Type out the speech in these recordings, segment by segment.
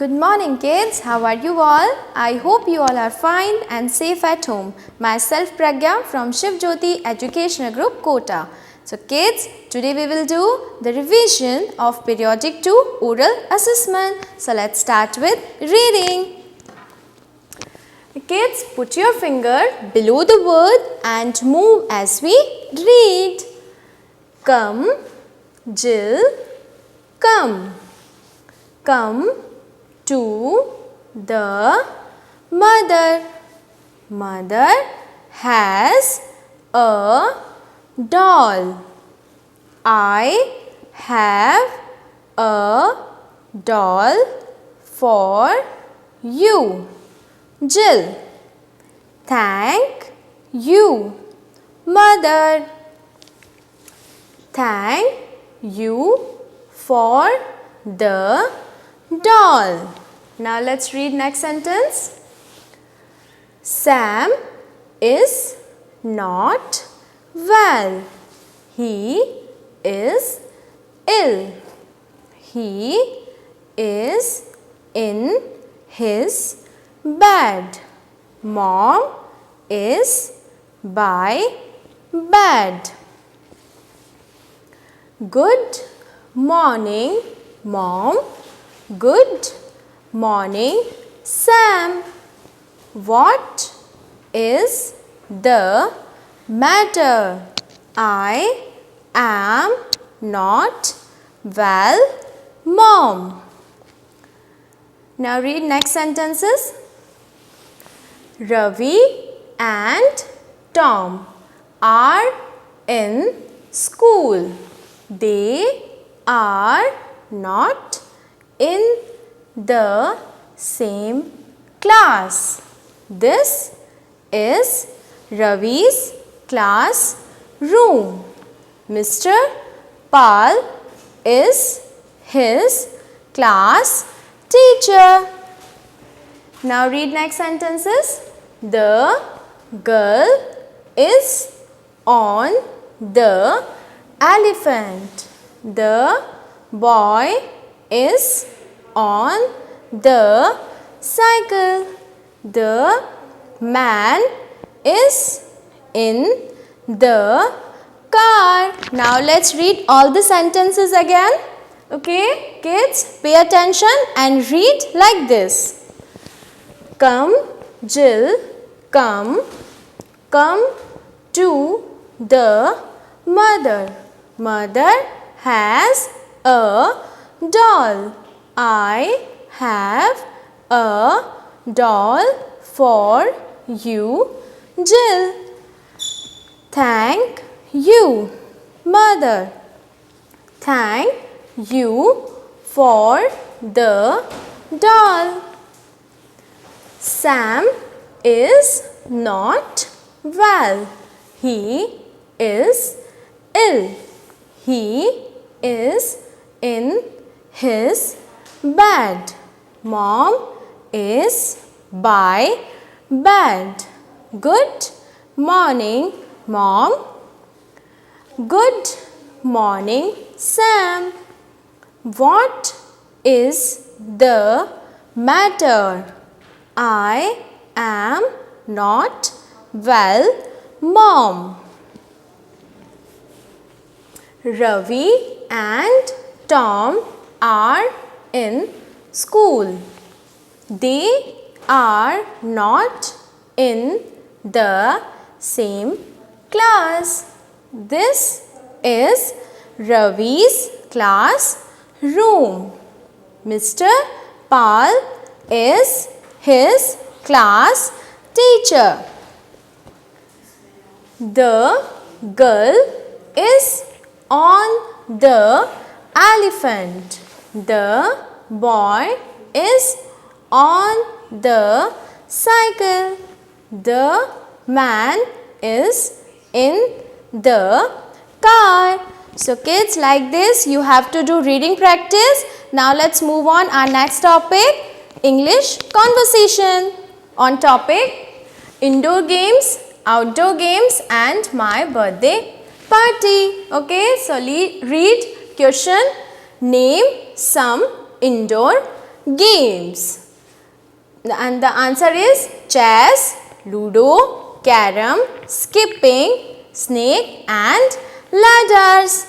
Good morning kids, how are you all? I hope you all are fine and safe at home. Myself Pragya from Shiv Jyoti Educational Group Kota. So kids, today we will do the revision of periodic 2 oral assessment. So let's start with reading. Kids, put your finger below the word and move as we read. Come, Jill, come. Come to the mother. Mother has a doll. I have a doll for you. Jill, thank you. Mother, thank you for the doll. Now let's read next sentence. Sam is not well. He is ill. He is in his bed. Mom is by bed. Good morning, Mom. Good morning, Sam. What is the matter? I am not well, Mom. Now read next sentences. Ravi and Tom are in school. They are not in the same class. This is Ravi's class room. Mr. Pal is his class teacher. Now read next sentences. The girl is on the elephant. The boy is on the cycle. The man is in the car. Now let's read all the sentences again. Okay, kids, pay attention and read like this. Come, Jill, come. Come to the mother. Mother has a doll. I have a doll for you, Jill. Thank you, Mother. Thank you for the doll. Sam is not well. He is ill. He is in his bed. Mom is by bed. Good morning, Mom. Good morning, Sam. What is the matter? I am not well, Mom. Ravi and Tom are in school. They are not in the same class. This is Ravi's class room. Mr. Pal is his class teacher. The girl is on the elephant. The boy is on the cycle. The man is in the car. So kids, like this you have to do reading practice. Now let's move on our next topic, English conversation. On topic, indoor games, outdoor games and my birthday party. Okay, so read question. Name some indoor games? And the answer is chess, ludo, carom, skipping, snake and ladders.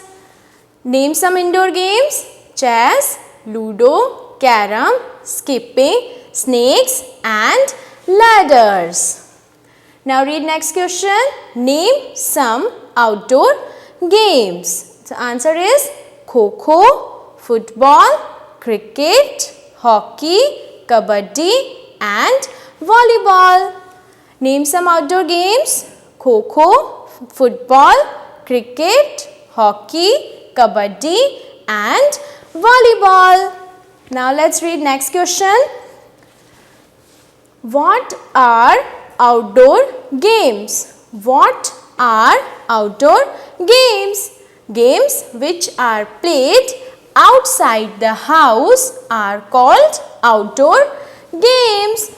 Name some indoor games. Chess, ludo, carom, skipping, snakes and ladders. Now read next question. Name some outdoor games. The answer is kho-kho, football, cricket, hockey, kabaddi and volleyball. Name some outdoor games. Kho-kho, football, cricket, hockey, kabaddi and volleyball. Now let's read next question. What are outdoor games? What are outdoor games? Games which are played outside the house are called outdoor games.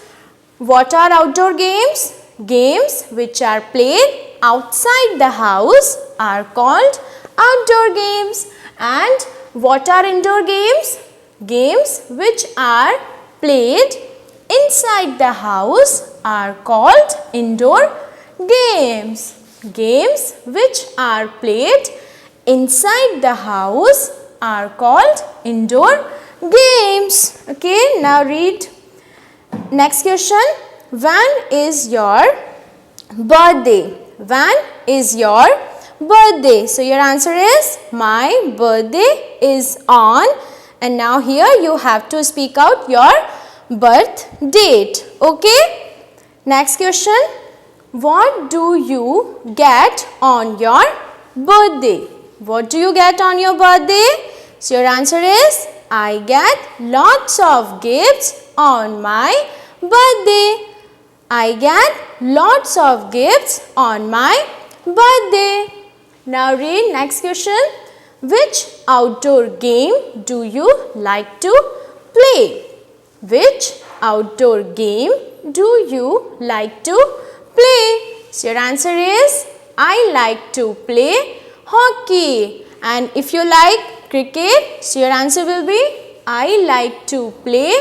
What are outdoor games? Games which are played outside the house are called outdoor games. And what are indoor games? Games which are played inside the house are called indoor games. Games which are played inside the house are called indoor games. Okay, now read next question. When is your birthday? When is your birthday? So your answer is my birthday is on, and now here you have to speak out your birth date. Okay. Next question. What do you get on your birthday? What do you get on your birthday? So your answer is I get lots of gifts on my birthday. I get lots of gifts on my birthday. Now read next question. Which outdoor game do you like to play? Which outdoor game do you like to play? So your answer is I like to play hockey. And if you like cricket, so your answer will be I like to play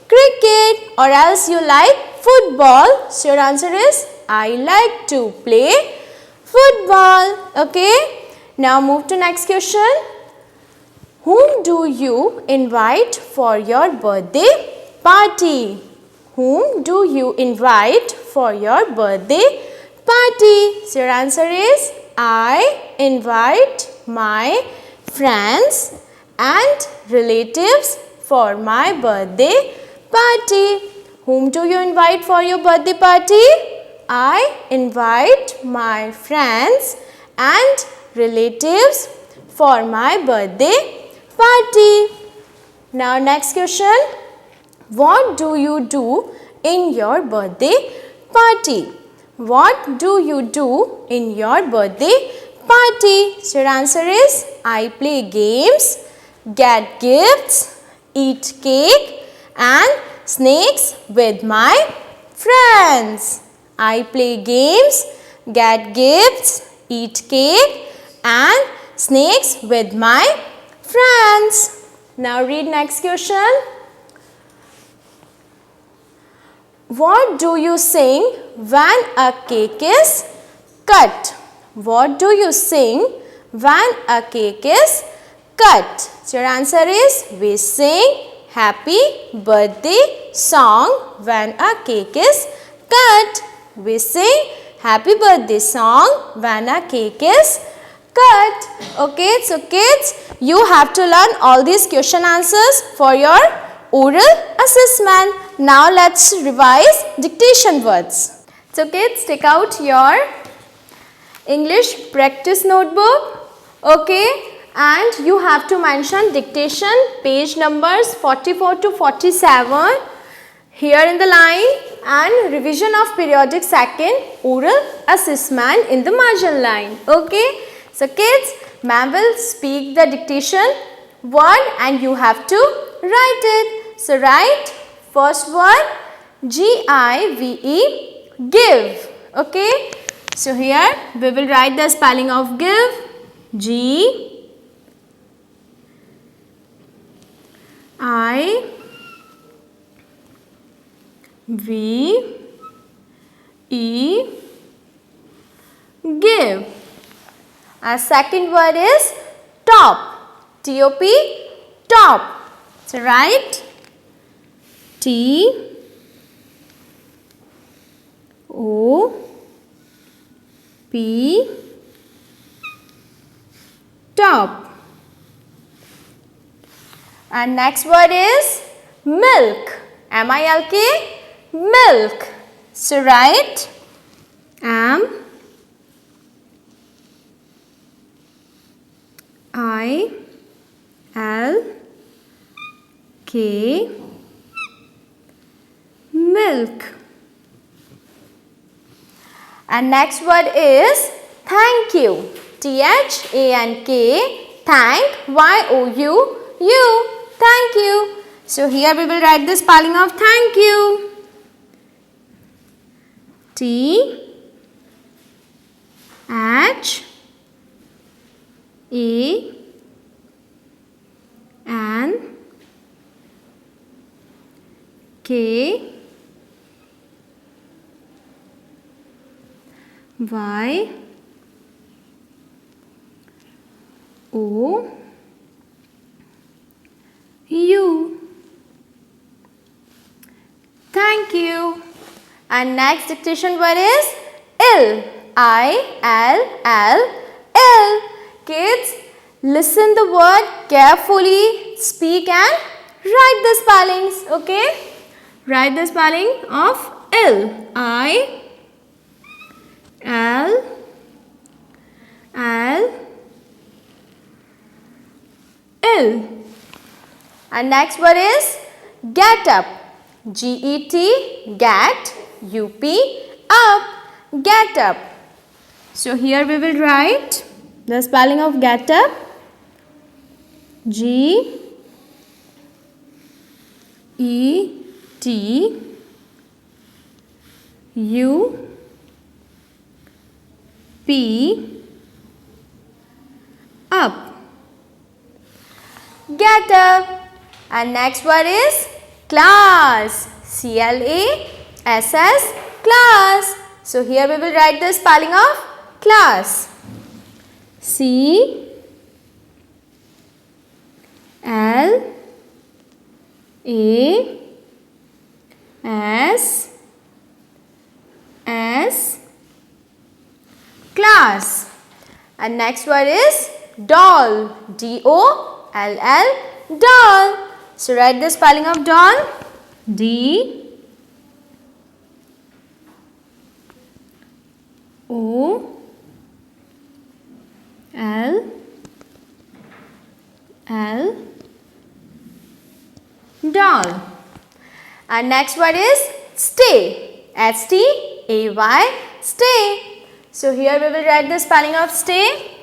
cricket. Or else you like football, so your answer is I like to play football. Okay. Now move to next question. Whom do you invite for your birthday party? Whom do you invite for your birthday party? So your answer is I invite my friends and relatives for my birthday party. Whom do you invite for your birthday party? I invite my friends and relatives for my birthday party. Now next question. What do you do in your birthday party? What do you do in your birthday party? So your answer is I play games, get gifts, eat cake and snakes with my friends. I play games, get gifts, eat cake and snakes with my friends. Now read next question. What do you sing when a cake is cut? What do you sing when a cake is cut? So your answer is we sing happy birthday song when a cake is cut. We sing happy birthday song when a cake is cut. Okay, so kids, you have to learn all these question answers for your oral assessment. Now let's revise dictation words. So kids, take out your English practice notebook. Okay, and you have to mention dictation page numbers 44 to 47 here in the line, and revision of periodic second oral assessment in the margin line. Okay, so kids, ma'am will speak the dictation word and you have to write it. So write first word G-I-V-E, give. Okay, so here we will write the spelling of give. G-I-V-E. V E give. Our second word is top. T-O-P, top. So write T O P, top. And next word is milk. M-I-L-K, milk. So write M-I-L-K, milk. And next word is thank you. T-H-A-N-K, thank, Y-O-U, you, thank you. So here we will write the spelling of thank you. T-H-A-N-K Y O U. Thank you. And next dictation word is ill. I-L-L, ill. Kids, listen the word carefully, speak and write the spellings. Okay? Write the spelling of ill. I-L-L, ill. And next word is get up. G-E-T, get, U-P, up, get up. So here we will write the spelling of get up. G-E-T-U-P, up. Get up. And next word is class. C-L-A-S-S, class. So here we will write the spelling of class. C-L-A-S-S, class. And next word is doll. D-O-L-L, doll. So write the spelling of doll. D-O-L-L, doll. And next word is stay. S-T-A-Y, stay. So here we will write the spelling of stay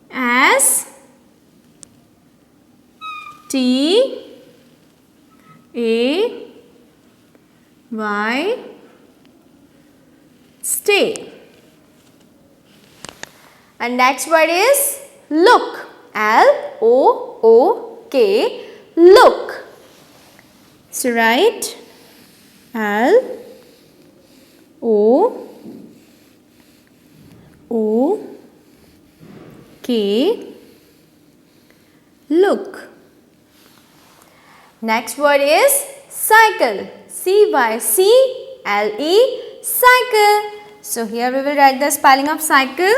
as T-A-Y, stay. And next word is look. L-O-O-K, look. So write L-O-O-K, look. Next word is cycle. C-Y-C-L-E, cycle. So here we will write the spelling of cycle.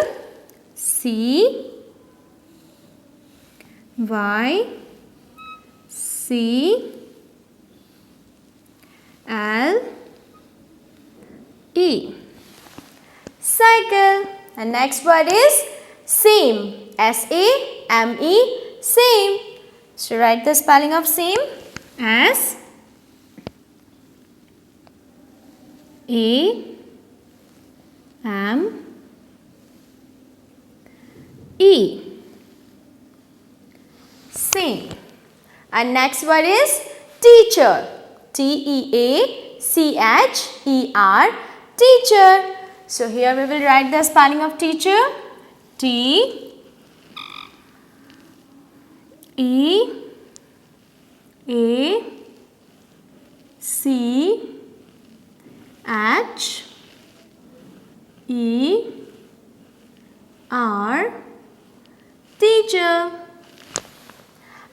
C-Y-C-L-E, cycle. And next word is same. S-A-M-E, same. So write the spelling of same as A-M-E, same. And next word is teacher. T-E-A-C-H-E-R, teacher. So here we will write the spelling of teacher. T-E-A-C-H-E-R, H E R, teacher.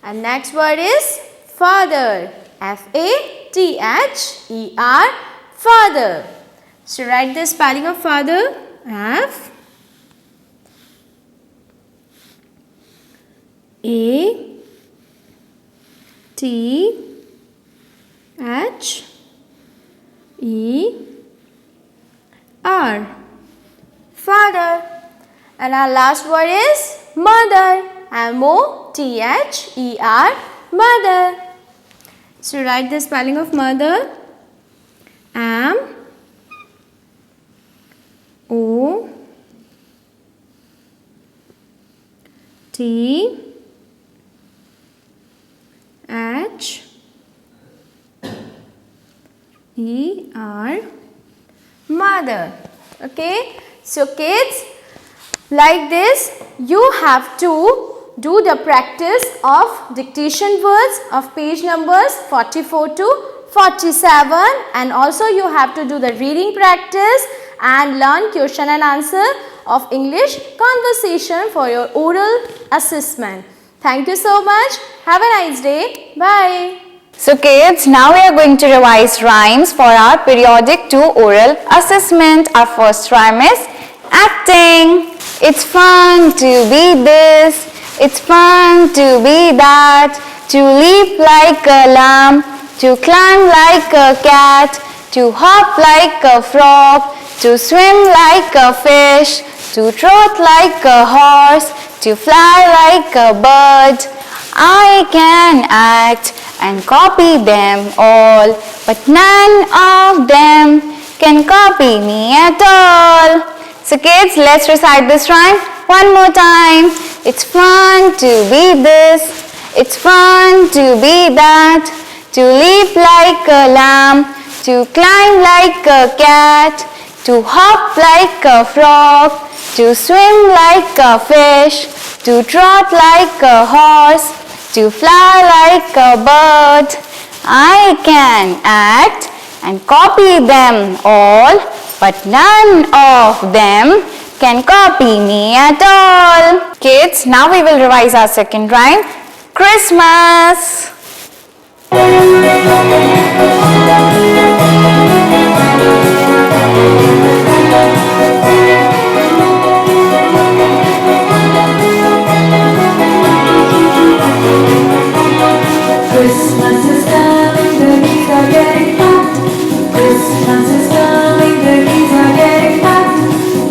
And next word is father. F-A-T-H-E-R, father. So write the spelling of father. F A T H E R, father. And our last word is mother. M-O-T-H-E-R, mother. So write the spelling of mother. M O T H E R, mother. Okay, so kids, like this you have to do the practice of dictation words of page numbers 44 to 47, and also you have to do the reading practice and learn question and answer of English conversation for your oral assessment. Thank you so much. Have a nice day. Bye. So kids, now we are going to revise rhymes for our periodic 2 oral assessment. Our first rhyme is acting. It's fun to be this, it's fun to be that, to leap like a lamb, to climb like a cat, to hop like a frog, to swim like a fish, to trot like a horse, to fly like a bird. I can act and copy them all, but none of them can copy me at all. So kids, let's recite this rhyme one more time. It's fun to be this, it's fun to be that, to leap like a lamb, to climb like a cat, to hop like a frog, to swim like a fish, to trot like a horse, to fly like a bird. I can act and copy them all, but none of them can copy me at all. Kids, now we will revise our second rhyme, Christmas. Christmas is coming, the geese are getting fat. Christmas is coming, the geese are getting fat.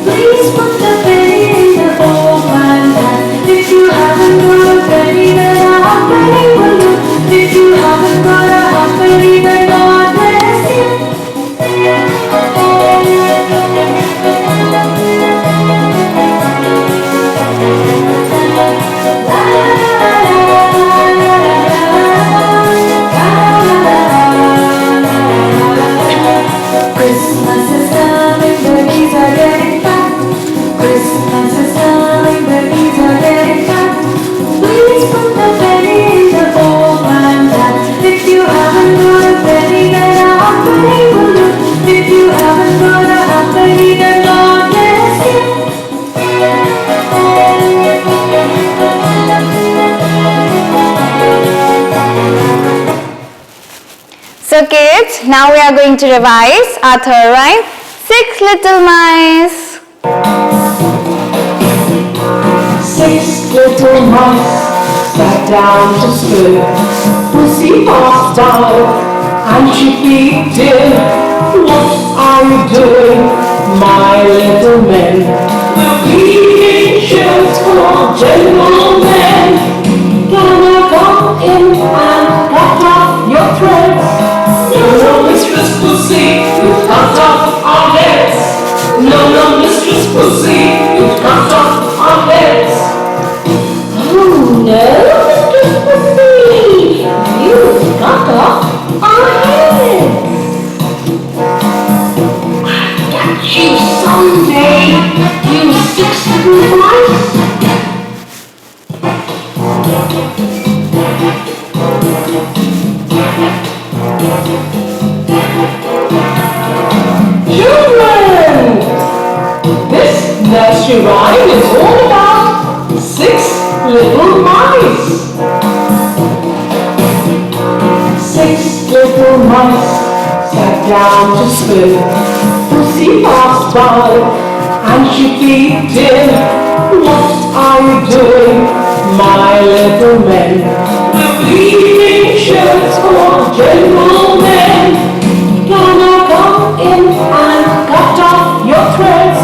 Please put the penny in the old man's hat. If you haven't got a penny, then a half penny will do. If you haven't got a half penny, then God bless you. Christmas is coming, the geese are getting fat. Christmas is coming, the geese are getting fat. Please put the penny in the old man's hat. If you haven't got a penny, then a half penny will do. If you haven't got a half penny, then God bless you. So kids, now we are going to revise our third rhyme, Six Little Mice. 6 little mice sat down to sleep. Pussy passed out and she peeked in. What are you doing, my little men? We're weaving shirts for gentlemen. Can I come in and cut off your threads? No, no, Mistress Pussy, you cut off our heads. No, no, Mistress Pussy, you cut off our heads. Oh no, Mistress Pussy, you cut off our heads. I'll catch you someday, you 6 little mice. nursery rhyme is all about 6 little mice. 6 little mice sat down to spin. Pussy passed by and she peeped in. What are you doing, my little men? We're weaving shirts for gentlemen. Can I come in and cut off your threads?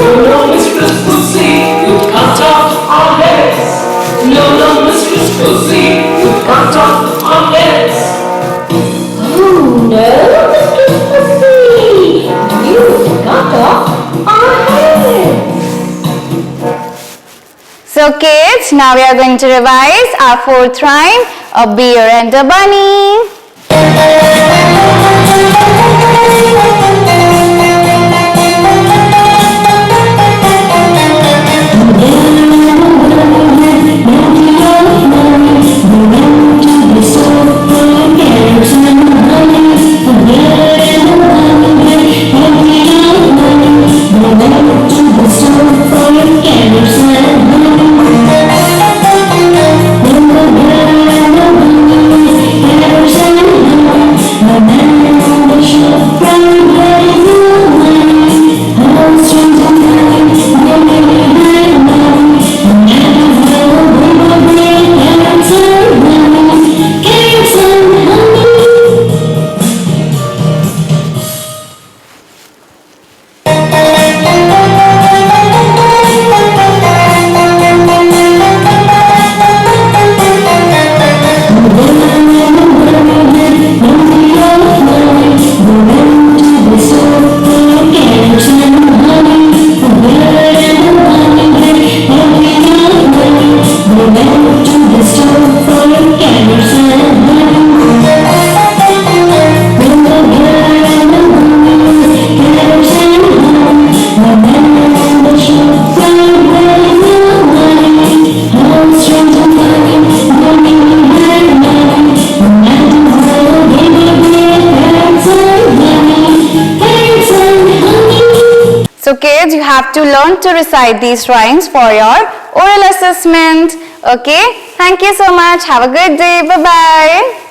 No, no, Mistress Pussy, you cut off our heads. No, no, Mistress Pussy, you cut off our heads. Oh no, Mistress Pussy, you cut off our heads. So kids, now we are going to revise our fourth rhyme, a bear and a bunny. So kids, you have to learn to recite these rhymes for your oral assessment. Okay, thank you so much. Have a good day. Bye-bye.